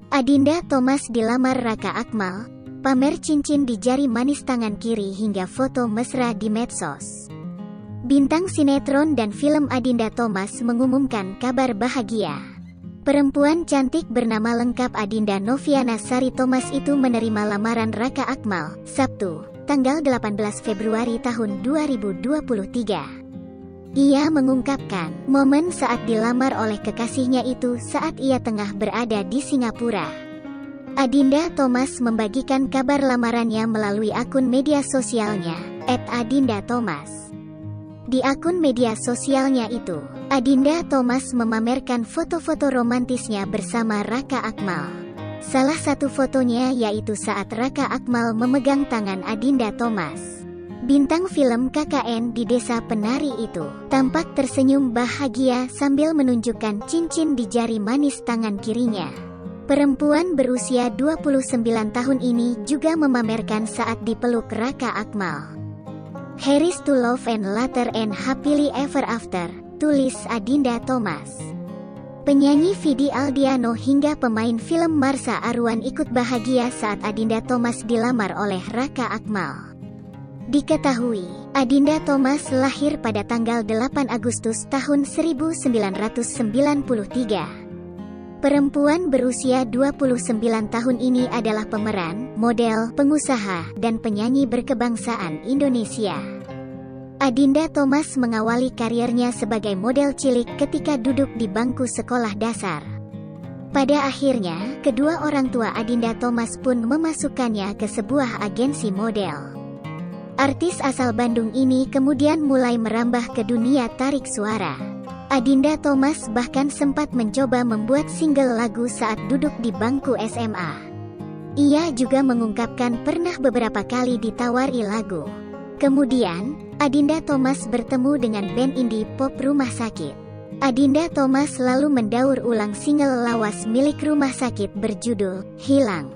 Adinda Thomas dilamar Raka Akmal, pamer cincin di jari manis tangan kiri hingga foto mesra di medsos. Bintang sinetron dan film Adinda Thomas mengumumkan kabar bahagia. Perempuan cantik bernama lengkap Adinda Noviana Sari Thomas itu menerima lamaran Raka Akmal, Sabtu, tanggal 18 Februari tahun 2023. Ia mengungkapkan momen saat dilamar oleh kekasihnya itu saat ia tengah berada di Singapura. Adinda Thomas membagikan kabar lamarannya melalui akun media sosialnya, @adindathomas. Di akun media sosialnya itu, Adinda Thomas memamerkan foto-foto romantisnya bersama Raka Akmal. Salah satu fotonya yaitu saat Raka Akmal memegang tangan Adinda Thomas. Bintang film KKN di Desa Penari itu tampak tersenyum bahagia sambil menunjukkan cincin di jari manis tangan kirinya. Perempuan berusia 29 tahun ini juga memamerkan saat dipeluk Raka Akmal. "Here's to love and later and happily ever after," tulis Adinda Thomas. Penyanyi Vidi Aldiano hingga pemain film Marsha Arwan ikut bahagia saat Adinda Thomas dilamar oleh Raka Akmal. Diketahui, Adinda Thomas lahir pada tanggal 8 Agustus tahun 1993. Perempuan berusia 29 tahun ini adalah pemeran, model, pengusaha, dan penyanyi berkebangsaan Indonesia. Adinda Thomas mengawali karirnya sebagai model cilik ketika duduk di bangku sekolah dasar. Pada akhirnya, kedua orang tua Adinda Thomas pun memasukkannya ke sebuah agensi model. Artis asal Bandung ini kemudian mulai merambah ke dunia tarik suara. Adinda Thomas bahkan sempat mencoba membuat single lagu saat duduk di bangku SMA. Ia juga mengungkapkan pernah beberapa kali ditawari lagu. Kemudian, Adinda Thomas bertemu dengan band indie pop Rumah Sakit. Adinda Thomas lalu mendaur ulang single lawas milik Rumah Sakit berjudul "Hilang".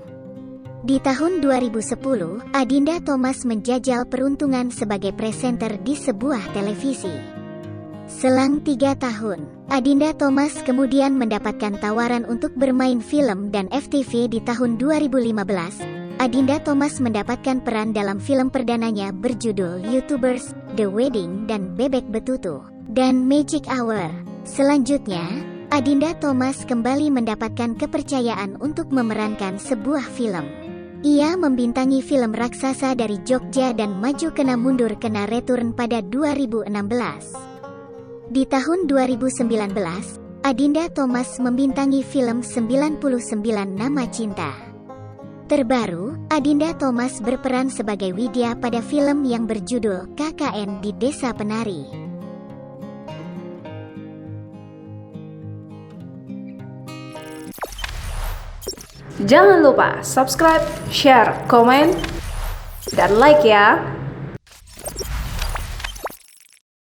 Di tahun 2010, Adinda Thomas menjajal peruntungan sebagai presenter di sebuah televisi. Selang 3 tahun, Adinda Thomas kemudian mendapatkan tawaran untuk bermain film dan FTV di tahun 2015. Adinda Thomas mendapatkan peran dalam film perdananya berjudul YouTubers, The Wedding dan Bebek Betutu, dan Magic Hour. Selanjutnya, Adinda Thomas kembali mendapatkan kepercayaan untuk memerankan sebuah film. Ia membintangi film raksasa dari Jogja dan Maju Kena Mundur Kena Return pada 2016. Di tahun 2019, Adinda Thomas membintangi film 99 Nama Cinta. Terbaru, Adinda Thomas berperan sebagai Widya pada film yang berjudul KKN di Desa Penari. Jangan lupa subscribe, share, komen, dan like ya!